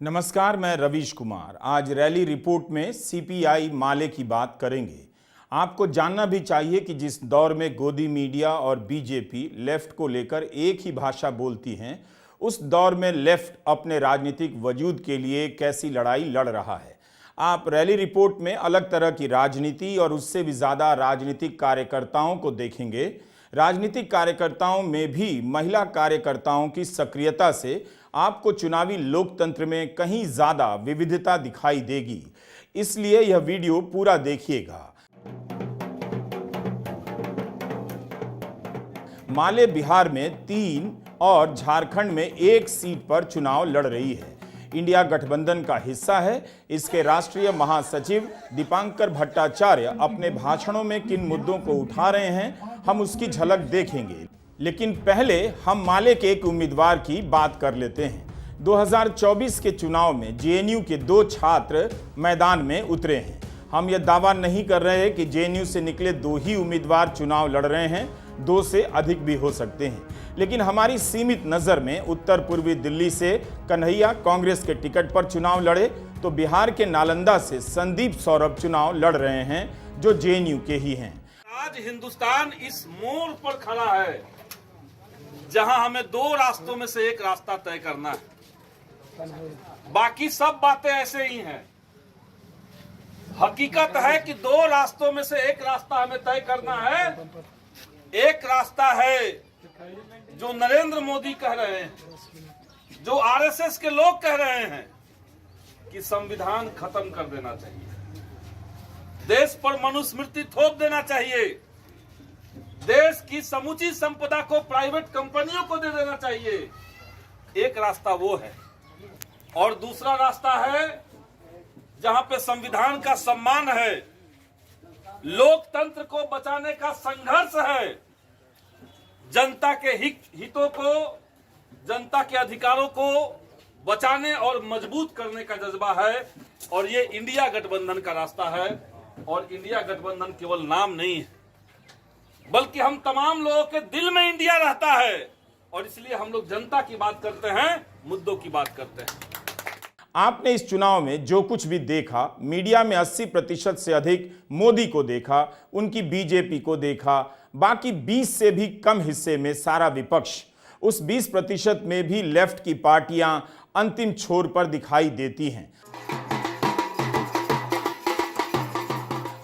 नमस्कार, मैं रवीश कुमार। आज रैली रिपोर्ट में सीपीआई माले की बात करेंगे। आपको जानना भी चाहिए कि जिस दौर में गोदी मीडिया और बीजेपी लेफ्ट को लेकर एक ही भाषा बोलती हैं, उस दौर में लेफ्ट अपने राजनीतिक वजूद के लिए कैसी लड़ाई लड़ रहा है। आप रैली रिपोर्ट में अलग तरह की राजनीति और उससे भी ज़्यादा राजनीतिक कार्यकर्ताओं को देखेंगे। राजनीतिक कार्यकर्ताओं में भी महिला कार्यकर्ताओं की सक्रियता से आपको चुनावी लोकतंत्र में कहीं ज्यादा विविधता दिखाई देगी, इसलिए यह वीडियो पूरा देखिएगा। माले बिहार में 3 और झारखंड में 1 सीट पर चुनाव लड़ रही है। इंडिया गठबंधन का हिस्सा है। इसके राष्ट्रीय महासचिव दीपांकर भट्टाचार्य अपने भाषणों में किन मुद्दों को उठा रहे हैं, हम उसकी झलक देखेंगे। लेकिन पहले हम माले के एक उम्मीदवार की बात कर लेते हैं। 2024 के चुनाव में जेएनयू के 2 छात्र मैदान में उतरे हैं। हम यह दावा नहीं कर रहे हैं कि जेएनयू से निकले 2 ही उम्मीदवार चुनाव लड़ रहे हैं, 2 से अधिक भी हो सकते हैं। लेकिन हमारी सीमित नज़र में उत्तर पूर्वी दिल्ली से कन्हैया कांग्रेस के टिकट पर चुनाव लड़े, तो बिहार के नालंदा से संदीप सौरभ चुनाव लड़ रहे हैं, जो जेएनयू के ही हैं। आज हिंदुस्तान इस मोड़ पर खड़ा है जहां हमें 2 रास्तों में से एक रास्ता तय करना है। बाकी सब बातें ऐसे ही हैं। हकीकत है कि 2 रास्तों में से एक रास्ता हमें तय करना है। एक रास्ता है जो नरेंद्र मोदी कह रहे हैं, जो आरएसएस के लोग कह रहे हैं कि संविधान खत्म कर देना चाहिए, देश पर मनुस्मृति थोप देना चाहिए, देश की समूची संपदा को प्राइवेट कंपनियों को दे देना चाहिए। एक रास्ता वो है। और दूसरा रास्ता है जहां पे संविधान का सम्मान है, लोकतंत्र को बचाने का संघर्ष है, जनता के हितों को, जनता के अधिकारों को बचाने और मजबूत करने का जज्बा है। और ये इंडिया गठबंधन का रास्ता है। और इंडिया गठबंधन केवल नाम नहीं है, बल्कि हम तमाम लोगों के दिल में इंडिया रहता है। और इसलिए हम लोग जनता की बात करते हैं, मुद्दों की बात करते हैं। आपने इस चुनाव में जो कुछ भी देखा, मीडिया में 80% से अधिक मोदी को देखा, उनकी बीजेपी को देखा, बाकी 20 से भी कम हिस्से में सारा विपक्ष। उस 20% में भी लेफ्ट की पार्टियां अंतिम छोर पर दिखाई देती हैं।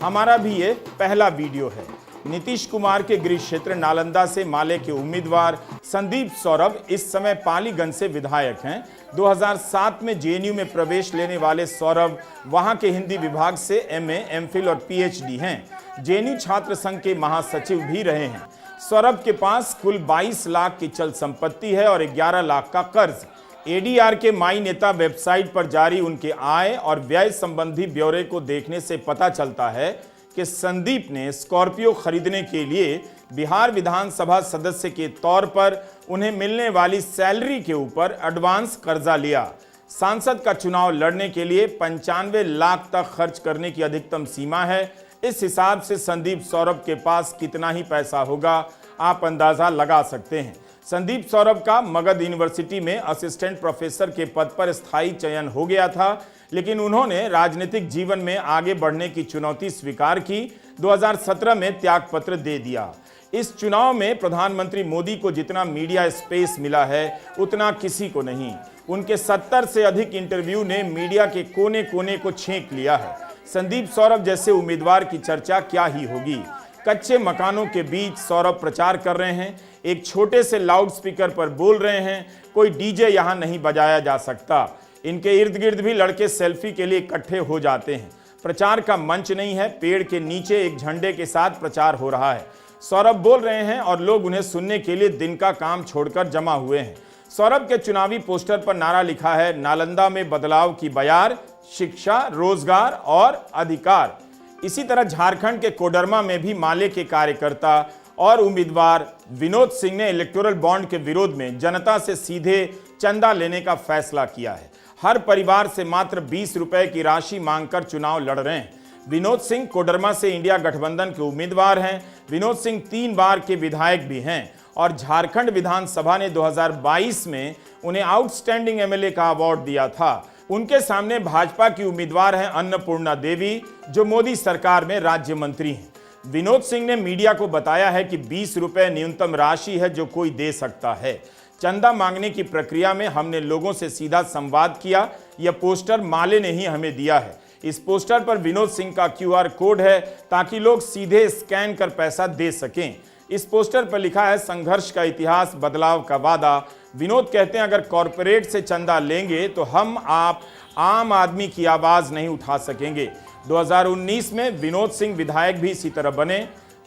हमारा भी ये पहला वीडियो है। नीतीश कुमार के गृह क्षेत्र नालंदा से माले के उम्मीदवार संदीप सौरभ इस समय पालीगंज से विधायक हैं। 2007 में जेएनयू में प्रवेश लेने वाले सौरभ वहां के हिंदी विभाग से एमए, एमफिल और पीएचडी हैं। जेएनयू छात्र संघ के महासचिव भी रहे हैं। सौरभ के पास कुल 22 लाख की चल संपत्ति है और 11 लाख का कर्ज। एडीआर के माई नेता वेबसाइट पर जारी उनके आय और व्यय संबंधी ब्यौरे को देखने से पता चलता है कि संदीप ने स्कॉर्पियो खरीदने के लिए बिहार विधानसभा सदस्य के तौर पर उन्हें मिलने वाली सैलरी के ऊपर एडवांस कर्जा लिया। सांसद का चुनाव लड़ने के लिए 95 लाख तक खर्च करने की अधिकतम सीमा है। इस हिसाब से संदीप सौरभ के पास कितना ही पैसा होगा, आप अंदाजा लगा सकते हैं। संदीप सौरभ का मगध यूनिवर्सिटी में असिस्टेंट प्रोफेसर के पद पर स्थायी चयन हो गया था, लेकिन उन्होंने राजनीतिक जीवन में आगे बढ़ने की चुनौती स्वीकार की। 2017 में त्यागपत्र दे दिया। इस चुनाव में प्रधानमंत्री मोदी को जितना मीडिया स्पेस मिला है, उतना किसी को नहीं। उनके 70 से अधिक इंटरव्यू ने मीडिया के कोने कोने को छेक लिया है। संदीप सौरभ जैसे उम्मीदवार की चर्चा क्या ही होगी। कच्चे मकानों के बीच सौरभ प्रचार कर रहे हैं, एक छोटे से लाउड स्पीकर पर बोल रहे हैं। कोई डीजे यहां नहीं बजाया जा सकता। इनके इर्द गिर्द भी लड़के सेल्फी के लिए इकट्ठे हो जाते हैं। प्रचार का मंच नहीं है, पेड़ के नीचे एक झंडे के साथ प्रचार हो रहा है। सौरभ बोल रहे हैं और लोग उन्हें सुनने के लिए दिन का काम छोड़कर जमा हुए हैं। सौरभ के चुनावी पोस्टर पर नारा लिखा है, नालंदा में बदलाव की बयार, शिक्षा, रोजगार और अधिकार। इसी तरह झारखंड के कोडरमा में भी माले के कार्यकर्ता और उम्मीदवार विनोद सिंह ने इलेक्टोरल बॉन्ड के विरोध में जनता से सीधे चंदा लेने का फैसला किया है। हर परिवार से मात्र 20 रुपए की राशि मांगकर चुनाव लड़ रहे हैं। विनोद सिंह कोडरमा से इंडिया गठबंधन के उम्मीदवार हैं। विनोद सिंह 3 बार के विधायक भी हैं और झारखंड विधानसभा ने 2022 में उन्हें आउटस्टैंडिंग एमएलए का अवार्ड दिया था। उनके सामने भाजपा की उम्मीदवार हैं अन्नपूर्णा देवी, जो मोदी सरकार में राज्य मंत्री हैं। विनोद सिंह ने मीडिया को बताया है कि 20 रुपए न्यूनतम राशि है जो कोई दे सकता है। चंदा मांगने की प्रक्रिया में हमने लोगों से सीधा संवाद किया। यह पोस्टर माले ने ही हमें दिया है। इस पोस्टर पर विनोद सिंह का QR कोड है ताकि लोग सीधे स्कैन कर पैसा दे सकें। इस पोस्टर पर लिखा है, संघर्ष का इतिहास, बदलाव का वादा। विनोद कहते हैं, अगर कॉरपोरेट से चंदा लेंगे तो हम आप आम आदमी की आवाज नहीं उठा सकेंगे। 2019 में विनोद सिंह विधायक भी इसी तरह बने।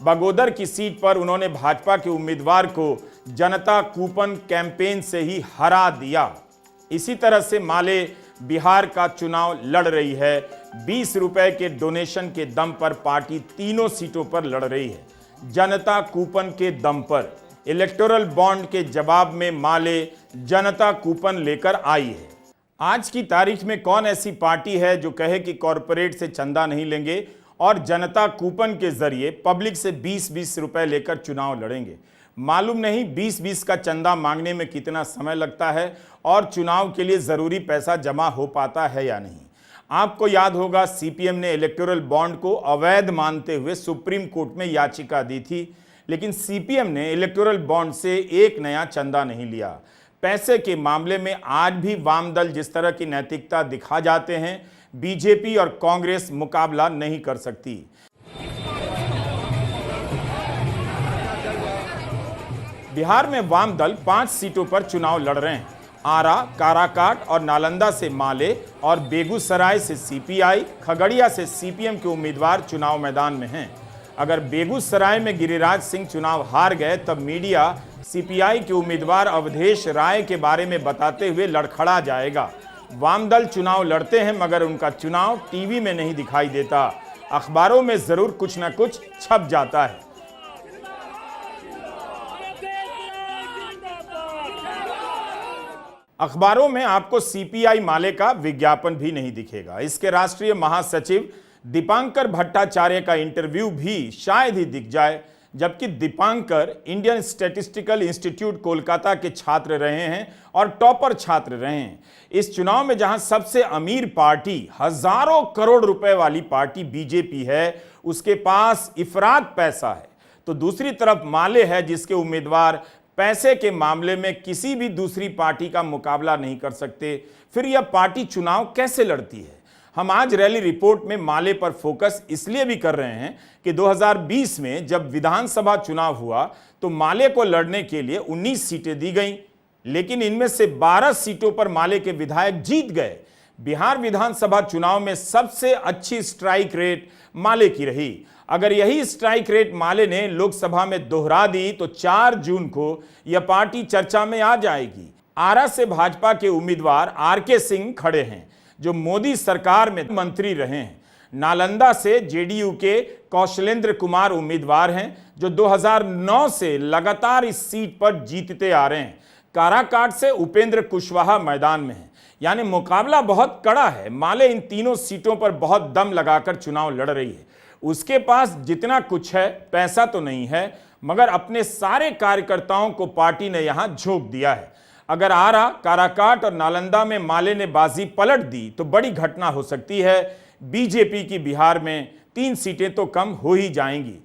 बगोदर की सीट पर उन्होंने भाजपा के उम्मीदवार को जनता कूपन कैंपेन से ही हरा दिया। इसी तरह से माले बिहार का चुनाव लड़ रही है। 20 रुपए के डोनेशन के दम पर पार्टी तीनों सीटों पर लड़ रही है। जनता कूपन के दम पर इलेक्टोरल बॉन्ड के जवाब में माले जनता कूपन लेकर आई है। आज की तारीख में कौन ऐसी पार्टी है जो कहे कि कॉरपोरेट से चंदा नहीं लेंगे और जनता कूपन के जरिए पब्लिक से 20-20 रुपए लेकर चुनाव लड़ेंगे। मालूम नहीं 20-20 का चंदा मांगने में कितना समय लगता है और चुनाव के लिए जरूरी पैसा जमा हो पाता है या नहीं। आपको याद होगा, CPM ने इलेक्टोरल बॉन्ड को अवैध मानते हुए सुप्रीम कोर्ट में याचिका दी थी, लेकिन CPM ने इलेक्टोरल बॉन्ड से एक नया चंदा नहीं लिया। पैसे के मामले में आज भी वाम दल जिस तरह की नैतिकता दिखा जाते हैं, बीजेपी और कांग्रेस मुकाबला नहीं कर सकती। बिहार में वाम दल 5 सीटों पर चुनाव लड़ रहे हैं। आरा, काराकाट और नालंदा से माले और बेगूसराय से CPI, खगड़िया से CPM के उम्मीदवार चुनाव मैदान में हैं। अगर बेगूसराय में गिरिराज सिंह चुनाव हार गए तब मीडिया CPI के उम्मीदवार अवधेश राय के बारे में बताते हुए लड़खड़ा जाएगा। वाम दल चुनाव लड़ते हैं मगर उनका चुनाव टीवी में नहीं दिखाई देता, अखबारों में जरूर कुछ न कुछ छप जाता है। अखबारों में आपको CPI माले का विज्ञापन भी नहीं दिखेगा। इसके राष्ट्रीय महासचिव दीपांकर भट्टाचार्य का इंटरव्यू भी शायद ही दिख जाए, जबकि Dipankar Indian statistical institute Kolkata के छात्र रहे हैं और टॉपर छात्र रहे हैं। इस चुनाव में जहां सबसे अमीर पार्टी, हजारों करोड़ रुपए वाली पार्टी बीजेपी है, उसके पास इफरात पैसा है, तो दूसरी तरफ माले है जिसके उम्मीदवार पैसे के मामले में किसी भी दूसरी पार्टी का मुकाबला नहीं कर सकते। फिर यह पार्टी चुनाव कैसे लड़ती है? हम आज रैली रिपोर्ट में माले पर फोकस इसलिए भी कर रहे हैं कि 2020 में जब विधानसभा चुनाव हुआ तो माले को लड़ने के लिए 19 सीटें दी गईं, लेकिन इनमें से 12 सीटों पर माले के विधायक जीत गए। बिहार विधानसभा चुनाव में सबसे अच्छी स्ट्राइक रेट माले की रही। अगर यही स्ट्राइक रेट माले ने लोकसभा में दोहरा दी तो 4 जून को यह पार्टी चर्चा में आ जाएगी। आरा से भाजपा के उम्मीदवार RK सिंह खड़े हैं, जो मोदी सरकार में मंत्री रहे हैं। नालंदा से JDU के कौशलेंद्र कुमार उम्मीदवार हैं, जो 2009 से लगातार इस सीट पर जीतते आ रहे हैं। काराकाट से उपेंद्र कुशवाहा मैदान में है, यानी मुकाबला बहुत कड़ा है। माले इन तीनों सीटों पर बहुत दम लगाकर चुनाव लड़ रही है। उसके पास जितना कुछ है, पैसा तो नहीं है, मगर अपने सारे कार्यकर्ताओं को पार्टी ने यहां झोंक दिया है। अगर आरा, काराकाट और नालंदा में माले ने बाजी पलट दी तो बड़ी घटना हो सकती है। बीजेपी की बिहार में 3 सीटें तो कम हो ही जाएंगी।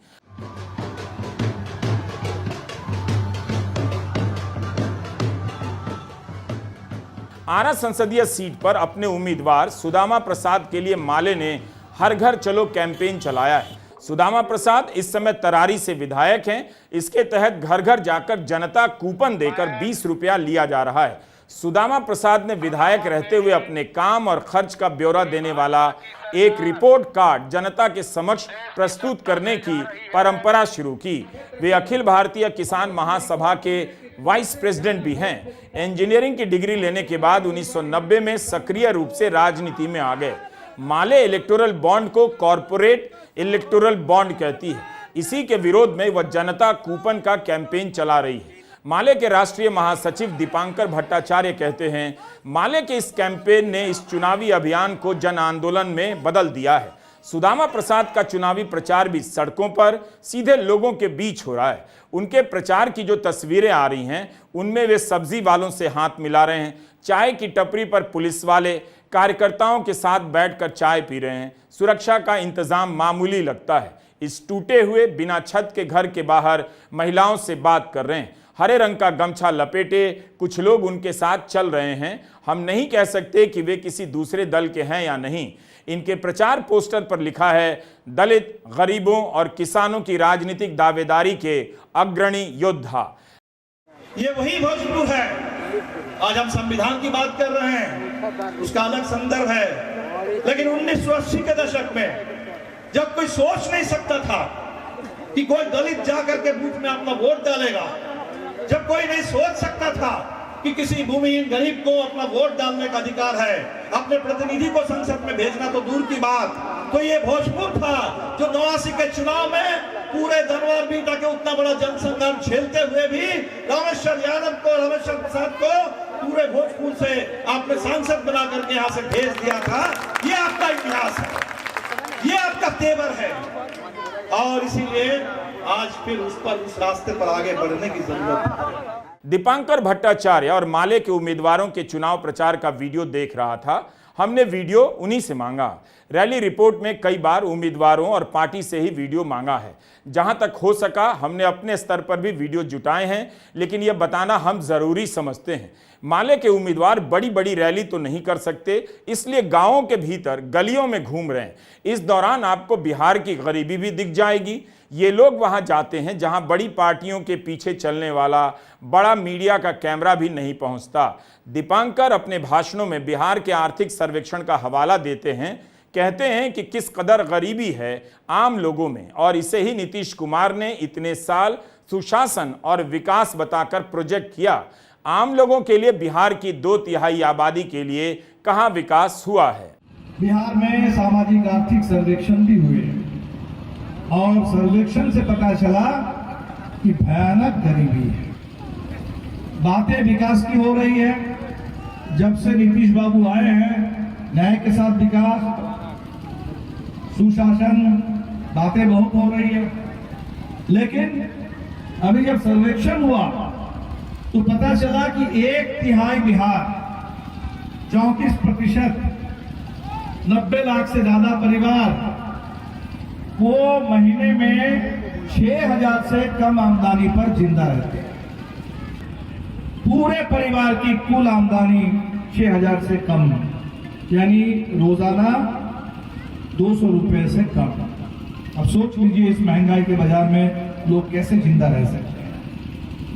आरा संसदीय सीट पर अपने उम्मीदवार सुदामा प्रसाद के लिए माले ने हर घर चलो कैंपेन चलाया है। सुदामा प्रसाद इस समय तरारी से विधायक हैं। इसके तहत घर घर जाकर जनता कूपन देकर 20 रुपया लिया जा रहा है। सुदामा प्रसाद ने विधायक रहते हुए अपने काम और खर्च का ब्यौरा देने वाला एक रिपोर्ट कार्ड जनता के समक्ष प्रस्तुत करने की परंपरा शुरू की। वे अखिल भारतीय किसान महासभा के वाइस प्रेसिडेंट भी हैं। इंजीनियरिंग की डिग्री लेने के बाद 1990 में सक्रिय रूप से राजनीति में आ गए। माले इलेक्टोरल बॉन्ड को कॉरपोरेट इलेक्टोरल बॉन्ड कहती है। इसी के विरोध में वह जनता कूपन का कैंपेन चला रही है। माले के राष्ट्रीय महासचिव दीपांकर भट्टाचार्य कहते हैं, माले के इस कैंपेन ने इस चुनावी अभियान को जन आंदोलन में बदल दिया है। सुदामा प्रसाद का चुनावी प्रचार भी सड़कों पर सीधे लोगों के बीच हो रहा है। उनके प्रचार की जो तस्वीरें आ रही हैं, उनमें वे सब्जी वालों से हाथ मिला रहे हैं, चाय की टपरी पर पुलिस वाले, कार्यकर्ताओं के साथ बैठकर चाय पी रहे हैं। सुरक्षा का इंतजाम मामूली लगता है। इस टूटे हुए बिना छत के घर के बाहर महिलाओं से बात कर रहे हैं। हरे रंग का गमछा लपेटे कुछ लोग उनके साथ चल रहे हैं। हम नहीं कह सकते कि वे किसी दूसरे दल के हैं या नहीं। इनके प्रचार पोस्टर पर लिखा है, दलित, गरीबों और किसानों की राजनीतिक दावेदारी के अग्रणी योद्धा। ये वही भोजपुर है। आज हम संविधान की बात कर रहे हैं, उसका अलग संदर्भ है। लेकिन 1980 के दशक में जब कोई सोच नहीं सकता था कि कोई दलित जाकर के बूथ में अपना वोट डालेगा, जब कोई नहीं सोच सकता था कि किसी भूमिहीन गरीब को अपना वोट डालने का अधिकार है, अपने प्रतिनिधि को संसद में भेजना तो दूर की बात, तो ये भोजपुर था जो 89 के चुनाव में पूरे धनवार बीटा के उतना बड़ा जनसंग्राम झेलते हुए भी रामेश्वर यादव को, रामेश्वर प्रसाद को पूरे भोजपुर से आपने सांसद बना करके यहाँ से भेज दिया था। ये आपका इतिहास है, ये आपका तेवर है, और इसीलिए आज फिर उस रास्ते पर आगे बढ़ने की जरूरत है। दीपांकर भट्टाचार्य और माले के उम्मीदवारों के चुनाव प्रचार का वीडियो देख रहा था। हमने वीडियो उन्हीं से मांगा। रैली रिपोर्ट में कई बार उम्मीदवारों और पार्टी से ही वीडियो मांगा है। जहां तक हो सका हमने अपने स्तर पर भी वीडियो जुटाए हैं, लेकिन यह बताना हम जरूरी समझते हैं। माले के उम्मीदवार बड़ी बड़ी रैली तो नहीं कर सकते, इसलिए गांवों के भीतर गलियों में घूम रहे हैं। इस दौरान आपको बिहार की गरीबी भी दिख जाएगी। ये लोग वहां जाते हैं जहां बड़ी पार्टियों के पीछे चलने वाला बड़ा मीडिया का कैमरा भी नहीं पहुंचता। दीपांकर अपने भाषणों में बिहार के आर्थिक सर्वेक्षण का हवाला देते हैं, कहते हैं कि किस कदर गरीबी है आम लोगों में, और इसे ही नीतीश कुमार ने इतने साल सुशासन और विकास बताकर प्रोजेक्ट किया। आम लोगों के लिए बिहार की 2/3 आबादी के लिए कहां विकास हुआ है। बिहार में सामाजिक आर्थिक सर्वेक्षण भी हुए और सर्वेक्षण से पता चला कि भयानक गरीबी है। बातें विकास की हो रही है, जब से नीतीश बाबू आए हैं न्याय के साथ विकास, सुशासन, बातें बहुत हो रही है। लेकिन अभी जब सर्वेक्षण हुआ तो पता चला कि 1/3 बिहार 34%, 90 लाख से ज्यादा परिवार वो महीने में 6,000 से कम आमदनी पर जिंदा रहते हैं। पूरे परिवार की कुल आमदनी 6,000 से कम, यानी रोजाना 200 रुपए से कम। अब सोच लीजिए इस महंगाई के बाजार में लोग कैसे जिंदा रह सकते हैं।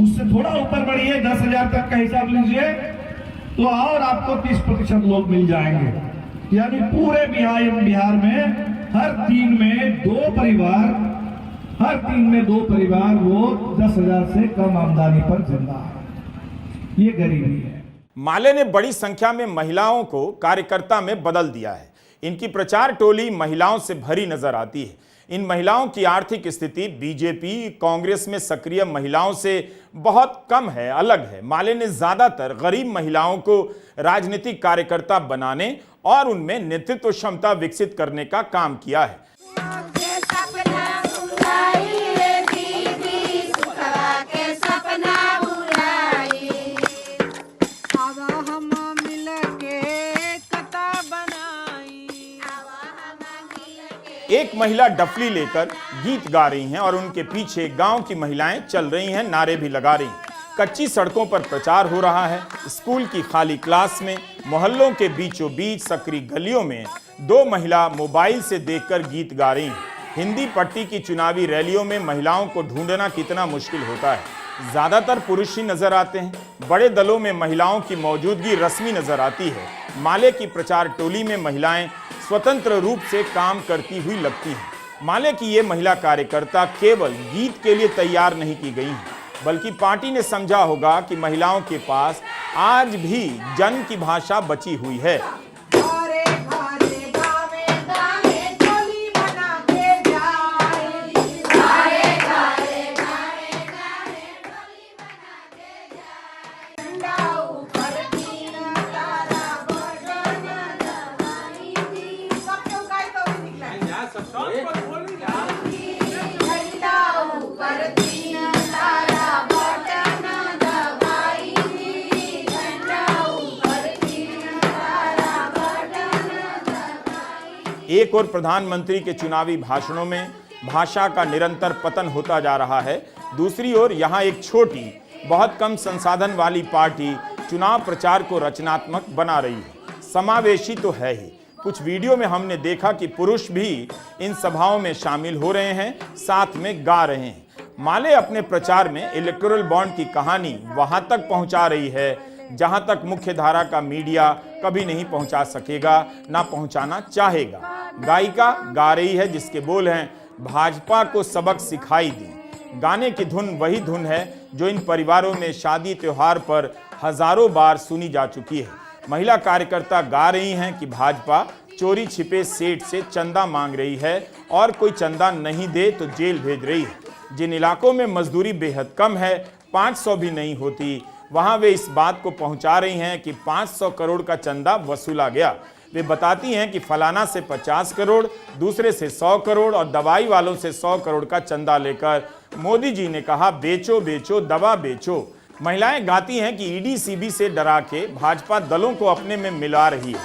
उससे थोड़ा ऊपर बढ़िए 10,000 तक का हिसाब लीजिए तो और आपको 30% लोग मिल जाएंगे। यानी पूरे बिहार में हर 3 में 2 परिवार वो 10,000 से कम आमदनी पर जिंदा है। ये गरीबी है। माले ने बड़ी संख्या में महिलाओं को कार्यकर्ता में बदल दिया है। इनकी प्रचार टोली महिलाओं से भरी नजर आती है। इन महिलाओं की आर्थिक स्थिति बीजेपी, कांग्रेस में सक्रिय महिलाओं से बहुत कम है, अलग है। माले ने ज्यादातर गरीब महिलाओं को राजनीतिक कार्यकर्ता बनाने और उनमें नेतृत्व क्षमता विकसित करने का काम किया है। एक महिला डफली लेकर गीत गा रही हैं और उनके पीछे गांव की महिलाएं चल रही हैं, नारे भी लगा रही हैं। कच्ची सड़कों पर प्रचार हो रहा है। स्कूल की खाली क्लास में, मोहल्लों के बीचों बीच सकरी गलियों में 2 महिला मोबाइल से देखकर गीत गा रही हैं। हिंदी पट्टी की चुनावी रैलियों में महिलाओं को ढूंढना कितना मुश्किल होता है। ज्यादातर पुरुष ही नजर आते हैं। बड़े दलों में महिलाओं की मौजूदगी रस्मी नजर आती है। माले की प्रचार टोली में महिलाएं स्वतंत्र रूप से काम करती हुई लगती हैं। माले की ये महिला कार्यकर्ता केवल गीत के लिए तैयार नहीं की गई हैं, बल्कि पार्टी ने समझा होगा कि महिलाओं के पास आज भी जन की भाषा बची हुई है। एक और प्रधानमंत्री के चुनावी भाषणों में भाषा का निरंतर पतन होता जा रहा है, दूसरी ओर यहाँ एक छोटी, बहुत कम संसाधन वाली पार्टी चुनाव प्रचार को रचनात्मक बना रही है। समावेशी तो है ही। कुछ वीडियो में हमने देखा कि पुरुष भी इन सभाओं में शामिल हो रहे हैं, साथ में गा रहे हैं। माले अपने प्रचार में इलेक्टोरल बॉन्ड की कहानी वहां तक पहुंचा रही है जहां तक मुख्य धारा का मीडिया कभी नहीं पहुंचा सकेगा, ना पहुंचाना चाहेगा। गायिका गा रही है जिसके बोल हैं, भाजपा को सबक सिखाई दी। गाने की धुन वही धुन है जो इन परिवारों में शादी त्योहार पर हजारों बार सुनी जा चुकी है। महिला कार्यकर्ता गा रही हैं कि भाजपा चोरी छिपे सेठ से चंदा मांग रही है और कोई चंदा नहीं दे तो जेल भेज रही है। जिन इलाकों में मजदूरी बेहद कम है, 500 भी नहीं होती, वहां वे इस बात को पहुंचा रही हैं कि 500 करोड़ का चंदा वसूला गया। वे बताती हैं कि फलाना से 50 करोड़, दूसरे से 100 करोड़ और दवाई वालों से 100 करोड़ का चंदा लेकर मोदी जी ने कहा, बेचो बेचो दवा बेचो। महिलाएं गाती हैं कि ईडी सीबी से डरा के भाजपा दलों को अपने में मिला रही है।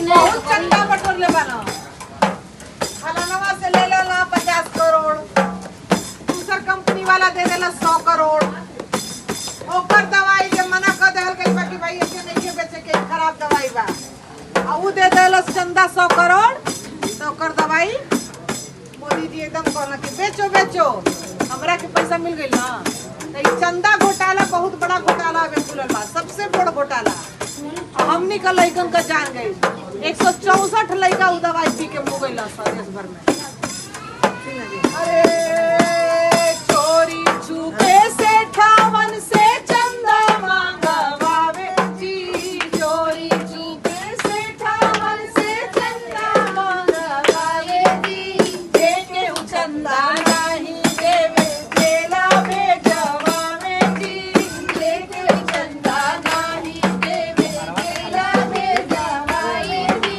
बहुत चंदा बटोर ले बाना, फलानवा से ले ला 50 करोड़, दूसर कंपनी वाला दे देला 100 करोड़, ओकर दवाई के मना कर देहल कई बाकी भाई ऐसे नहीं के बेचे के खराब दवाई बा, आ उ दे देला चंदा 100 करोड़, तो ओकर दवाई मोदी जी एकदम कहला कि बेचो बेचो, हमरा के पैसा मिल गइल ना। तो ई चंदा घोटाला बहुत बड़ा घोटाला है खुलल बा, सबसे बड़ घोटाला। हमनी का लइकन का जान गई, 164 लइका उ दवाई पी के मुँह गइल देश भर में। अरे चोरी छुपे से ठावन से चंदा मांगवावे जी, चोरी छुपे से ठावन से चंदा मांगवावे जी, देके उ चंदा नहीं देवे जेला भेजवावे जी, देके उ चंदा नहीं देवे जेला भेजवावे जी,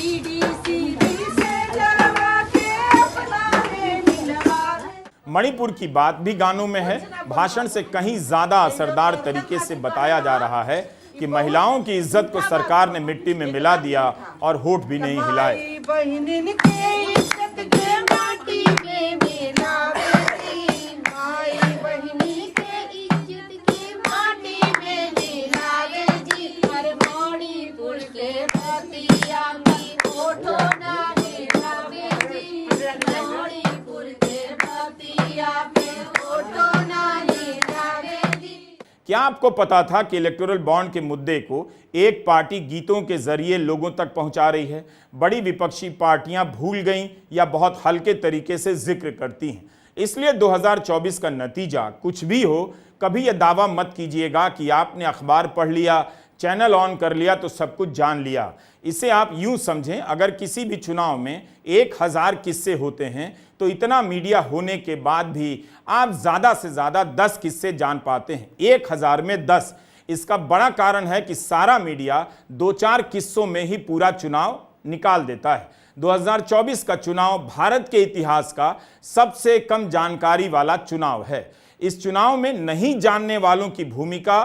ईडीसीबी से डरवा के अपना में मिलवावे। मणिपुर की बात भी गानों में है। भाषण से कहीं ज्यादा असरदार तरीके से बताया जा रहा है कि महिलाओं की इज्जत को सरकार ने मिट्टी में मिला दिया और होठ भी नहीं हिलाए। माई बहिनीन के इज्जत के माटी में मिलावे जी, माई बहिनी के इज्जत के माटी में मिलावे जी, हर मणिपुर के बतिया की फोटो ना हिलावे जी, मणिपुर के बतिया पे फोटो ना हिलावे जी। क्या आपको पता था कि इलेक्टोरल बॉन्ड के मुद्दे को एक पार्टी गीतों के जरिए लोगों तक पहुंचा रही है? बड़ी विपक्षी पार्टियां भूल गईं या बहुत हल्के तरीके से जिक्र करती हैं। इसलिए 2024 का नतीजा कुछ भी हो, कभी यह दावा मत कीजिएगा कि आपने अखबार पढ़ लिया, चैनल ऑन कर लिया तो सब कुछ जान लिया। इसे आप यूं समझें, अगर किसी भी चुनाव में 1000 किस्से होते हैं तो इतना मीडिया होने के बाद भी आप ज़्यादा से ज़्यादा 10 किस्से जान पाते हैं। 1000 में 10। इसका बड़ा कारण है कि सारा मीडिया 2-4 किस्सों में ही पूरा चुनाव निकाल देता है। 2024 का चुनाव भारत के इतिहास का सबसे कम जानकारी वाला चुनाव है। इस चुनाव में नहीं जानने वालों की भूमिका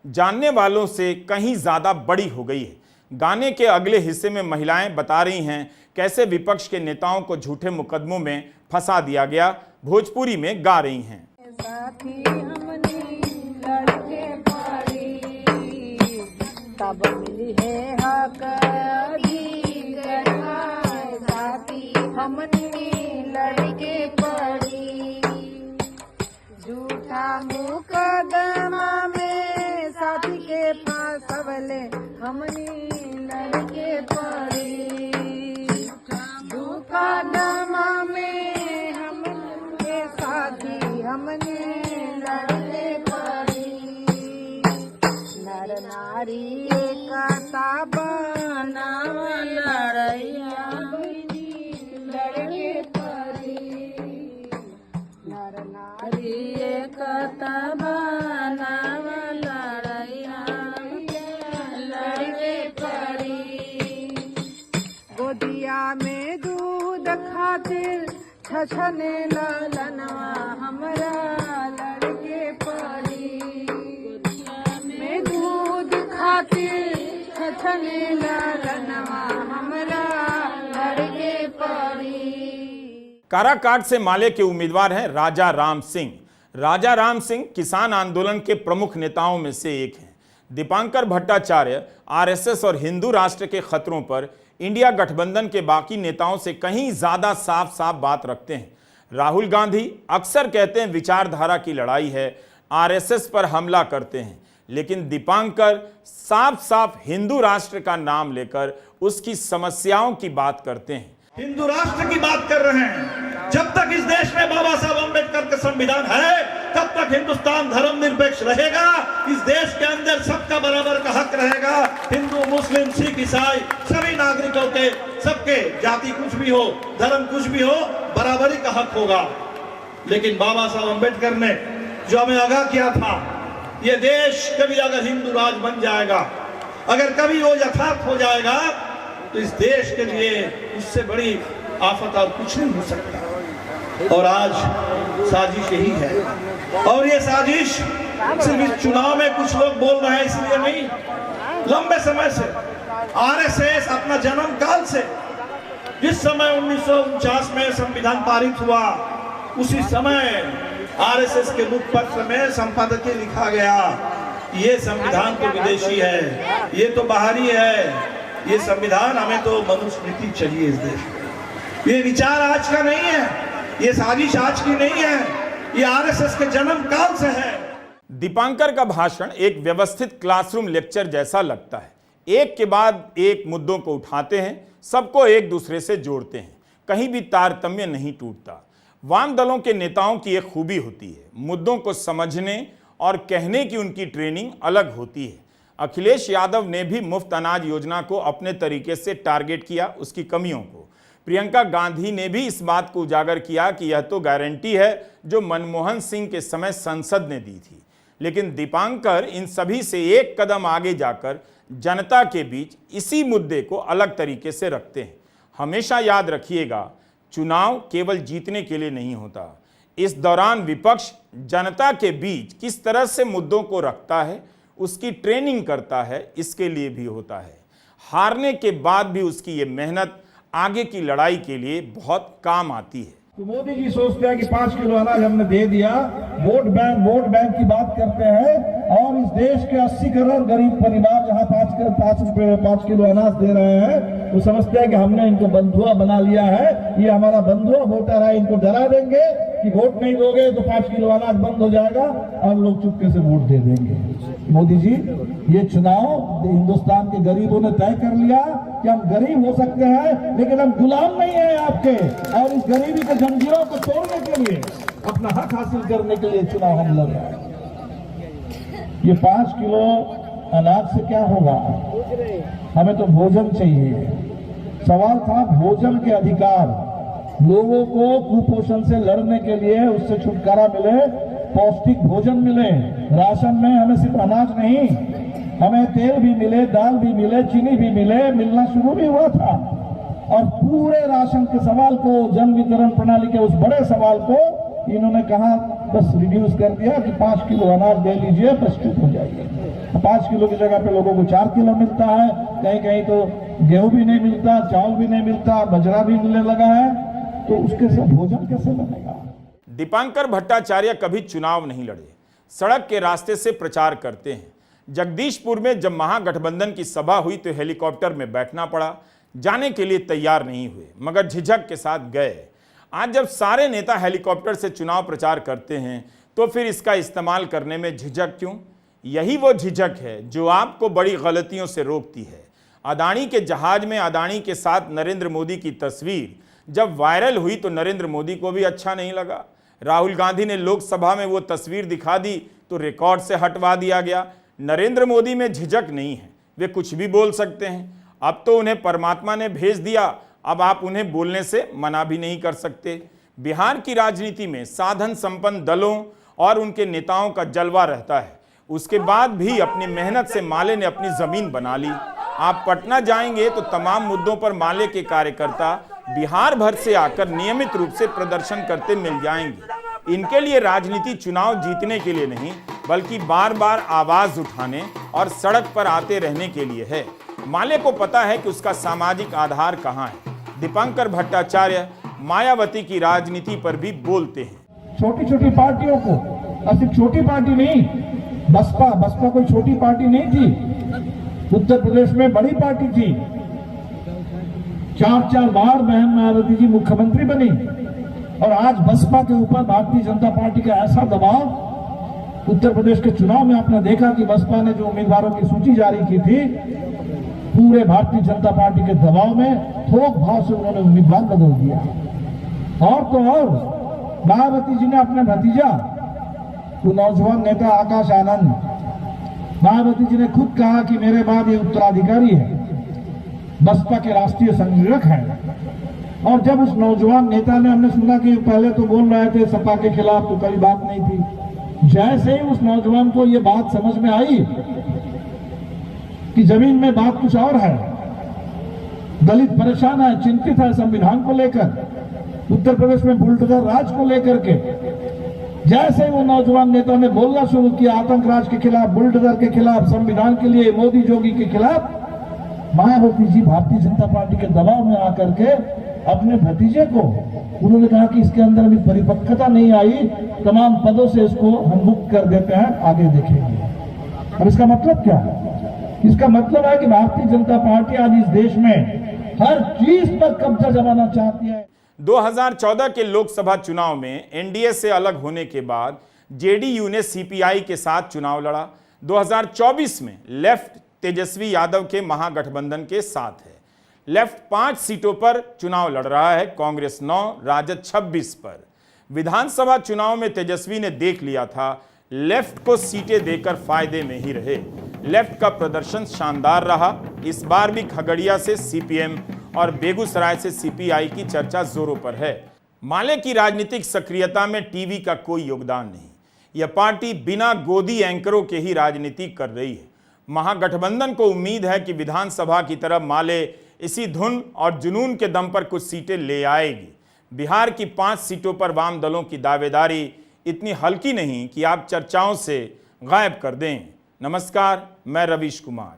जानने वालों से कहीं ज्यादा बड़ी हो गई है। गाने के अगले हिस्से में महिलाएं बता रही हैं कैसे विपक्ष के नेताओं को झूठे मुकदमों में फंसा दिया गया। भोजपुरी में गा रही हैं। साथी हमने लड़के पड़ी, तब मिली है हक अधिकार, साथी हमने लड़के पड़ी, झूठा मुकदमा में साथी के फांसवले हमने लड़के पड़ी, मुकदमा में हमने साथी हमने लड़के पड़ी, नर नारी एकता बनाव लड़ैया लड़के पड़ी, नर नारी एकता बनाव लड़ैया लड़के पड़ी, गोदिया में दूध खातिर छछने ललनवा हमरा लड़के पड़ी, में दूध खातिर छछने ललनवा हमरा लड़के पड़ी। काराकाट से माले के उम्मीदवार हैं राजा राम सिंह। राजा राम सिंह किसान आंदोलन के प्रमुख नेताओं में से एक हैं। दीपांकर भट्टाचार्य आरएसएस और हिंदू राष्ट्र के खतरों पर इंडिया गठबंधन के बाकी नेताओं से कहीं ज्यादा साफ साफ बात रखते हैं। राहुल गांधी अक्सर कहते हैं विचारधारा की लड़ाई है, आरएसएस पर हमला करते हैं, लेकिन दीपांकर साफ साफ हिंदू राष्ट्र का नाम लेकर उसकी समस्याओं की बात करते हैं। हिंदू राष्ट्र की बात कर रहे हैं। जब तक इस देश में बाबा साहब अम्बेडकर का संविधान है, तब तक हिंदुस्तान धर्मनिरपेक्ष रहेगा। इस देश के अंदर सबका बराबर का हक रहेगा। हिंदू, मुस्लिम, सिख, ईसाई सभी नागरिकों के, सबके, जाति कुछ भी हो, धर्म कुछ भी हो, बराबरी का हक होगा। लेकिन बाबा साहब अम्बेडकर ने जो हमें आगाह किया था, ये देश कभी अगर हिंदू राज बन जाएगा, अगर कभी वो यथार्थ हो जाएगा, तो इस देश के लिए उससे बड़ी आफत और कुछ नहीं हो सकता। और आज साजिश यही है। और ये साजिश सिर्फ इस चुनाव में कुछ लोग बोल रहे हैं इसलिए नहीं, लंबे समय से आरएसएस अपना जन्म काल से, जिस समय 1949 में संविधान पारित हुआ, उसी समय आरएसएस के मुखपत्र में संपादकीय लिखा गया, ये संविधान तो विदेशी है, ये तो बाहरी है, ये संविधान हमें तो मनुस्मृति चाहिए इस देश में। ये विचार आज का नहीं है, ये साजिश आज की नहीं है, ये आरएसएस के जन्म काल से है। दीपांकर का भाषण एक व्यवस्थित क्लासरूम लेक्चर जैसा लगता है। एक के बाद एक मुद्दों को उठाते हैं, सबको एक दूसरे से जोड़ते हैं, कहीं भी तारतम्य नहीं टूटता। वाम दलों के नेताओं की एक खूबी होती है, मुद्दों को समझने और कहने की उनकी ट्रेनिंग अलग होती है। अखिलेश यादव ने भी मुफ्त अनाज योजना को अपने तरीके से टारगेट किया, उसकी कमियों को। प्रियंका गांधी ने भी इस बात को उजागर किया कि यह तो गारंटी है जो मनमोहन सिंह के समय संसद ने दी थी। लेकिन दीपांकर इन सभी से एक कदम आगे जाकर जनता के बीच इसी मुद्दे को अलग तरीके से रखते हैं। हमेशा याद रखिएगा, चुनाव केवल जीतने के लिए नहीं होता। इस दौरान विपक्ष जनता के बीच किस तरह से मुद्दों को रखता है, उसकी ट्रेनिंग करता है, इसके लिए भी होता है। हारने के बाद भी उसकी ये मेहनत आगे की लड़ाई के लिए बहुत काम आती है। तो मोदी जी सोचते हैं कि 5 किलो अनाज हमने दे दिया, वोट बैंक की बात करते हैं, और इस देश के 80 करोड़ गरीब परिवार जहां 5 किलो अनाज दे रहे हैं, वो समझते हैं कि हमने इनको बंधुआ बना लिया है, ये हमारा बंधुआ वोटर है, इनको डरा देंगे कि वोट नहीं दोगे तो 5 किलो अनाज बंद हो जाएगा और लोग चुपके से वोट दे देंगे। मोदी जी, ये चुनाव हिंदुस्तान के गरीबों ने तय कर लिया कि हम गरीब हो सकते हैं, लेकिन हम गुलाम नहीं है आपके, और इस गरीबी के जंजीरों को तोड़ने के लिए, अपना हक हासिल करने के लिए चुनाव हम लड़ रहे हैं। ये 5 किलो अनाज से क्या होगा? हमें तो भोजन चाहिए। सवाल था भोजन के अधिकार, लोगों को कुपोषण से लड़ने के लिए, उससे छुटकारा मिले, पौष्टिक भोजन मिले। राशन में हमें सिर्फ अनाज नहीं, हमें तेल भी मिले, दाल भी मिले, चीनी भी मिले, मिलना शुरू भी हुआ था। और पूरे राशन के सवाल को, जन वितरण प्रणाली के उस बड़े सवाल को इन्होंने कहा बस रिड्यूस कर दिया कि 5 किलो अनाज दे लीजिए, बस चुप हो जाइए। 5 किलो की जगह पे लोगों को 4 किलो मिलता है, कहीं कहीं तो गेहूं भी नहीं मिलता, चावल भी नहीं मिलता, बजरा भी मिलने लगा है, तो उसके से भोजन कैसे बनेगा? दीपांकर भट्टाचार्य कभी चुनाव नहीं लड़े, सड़क के रास्ते से प्रचार करते हैं। जगदीशपुर में जब महागठबंधन की सभा हुई तो हेलीकॉप्टर में बैठना पड़ा, जाने के लिए तैयार नहीं हुए, मगर झिझक के साथ गए। आज जब सारे नेता हेलीकॉप्टर से चुनाव प्रचार करते हैं तो फिर इसका इस्तेमाल करने में झिझक क्यों? यही वो झिझक है जो आपको बड़ी गलतियों से रोकती है। अदानी के जहाज में अदानी के साथ नरेंद्र मोदी की तस्वीर जब वायरल हुई तो नरेंद्र मोदी को भी अच्छा नहीं लगा। राहुल गांधी ने लोकसभा में वो तस्वीर दिखा दी तो रिकॉर्ड से हटवा दिया गया। नरेंद्र मोदी में झिझक नहीं है, वे कुछ भी बोल सकते हैं। अब तो उन्हें परमात्मा ने भेज दिया, अब आप उन्हें बोलने से मना भी नहीं कर सकते। बिहार की राजनीति में साधन संपन्न दलों और उनके नेताओं का जलवा रहता है। उसके बाद भी अपनी मेहनत से माले ने अपनी जमीन बना ली। आप पटना जाएंगे तो तमाम मुद्दों पर माले के कार्यकर्ता बिहार भर से आकर नियमित रूप से प्रदर्शन करते मिल जाएंगे। इनके लिए राजनीति चुनाव जीतने के लिए नहीं, बल्कि बार बार आवाज उठाने और सड़क पर आते रहने के लिए है। माले को पता है कि उसका सामाजिक आधार कहां है। दीपांकर भट्टाचार्य मायावती की राजनीति पर भी बोलते हैं। छोटी छोटी पार्टियों को, और सिर्फ छोटी पार्टी नहीं, बसपा कोई छोटी पार्टी नहीं थी, उत्तर प्रदेश में बड़ी पार्टी थी। 4 बार बहन मायावती जी मुख्यमंत्री बनी और आज बसपा के ऊपर भारतीय जनता पार्टी का ऐसा दबाव। उत्तर प्रदेश के चुनाव में आपने देखा कि बसपा ने जो उम्मीदवारों की सूची जारी की थी, पूरे भारतीय जनता पार्टी के दबाव में थोक भाव से उन्होंने उम्मीदवार बदल दिया। और तो और मायावती जी ने अपने भतीजा, तो नौजवान नेता आकाश आनंद, मायावती जी ने खुद कहा कि मेरे बाद ये उत्तराधिकारी है, बसपा के राष्ट्रीय संयोजक हैं। और जब उस नौजवान नेता ने, हमने सुना कि पहले तो बोल रहे थे सपा के खिलाफ, तो कभी बात नहीं थी। जैसे ही उस नौजवान को ये बात समझ में आई कि जमीन में बात कुछ और है, दलित परेशान है, चिंतित है संविधान को लेकर, उत्तर प्रदेश में बुलडोजर राज को लेकर के, जैसे वो नौजवान नेता ने बोलना शुरू किया आतंक राज के खिलाफ, बुलडोजर के खिलाफ, संविधान के लिए, मोदी जोगी के खिलाफ, मायावती जी भारतीय जनता पार्टी के दबाव में आकर के अपने भतीजे को, उन्होंने कहा कि इसके अंदर अभी परिपक्वता नहीं आई, तमाम पदों से इसको हम मुक्त कर देते हैं, आगे देखेंगे। अब इसका मतलब क्या है? इसका मतलब है कि भारतीय जनता पार्टी आज इस देश में हर चीज पर कब्जा जमाना चाहती है। 2014 के लोकसभा चुनाव में एनडीए से अलग होने के बाद जेडीयू ने सीपीआई के साथ चुनाव लड़ा। 2024 में लेफ्ट तेजस्वी यादव के महागठबंधन के साथ है। लेफ्ट 5 सीटों पर चुनाव लड़ रहा है, कांग्रेस 9, राजद 26 पर। विधानसभा चुनाव में तेजस्वी ने देख लिया था लेफ्ट को सीटें देकर फायदे में ही रहे। लेफ्ट का प्रदर्शन शानदार रहा। इस बार भी खगड़िया से सीपीएम और बेगूसराय से सीपीआई की चर्चा जोरों पर है। माले की राजनीतिक सक्रियता में टीवी का कोई योगदान नहीं। यह पार्टी बिना गोदी एंकरों के ही राजनीति कर रही है। महागठबंधन को उम्मीद है कि विधानसभा की तरफ माले इसी धुन और जुनून के दम पर कुछ सीटें ले आएगी। बिहार की 5 सीटों पर वाम दलों की दावेदारी इतनी हल्की नहीं कि आप चर्चाओं से गायब कर दें। नमस्कार, मैं रवीश कुमार।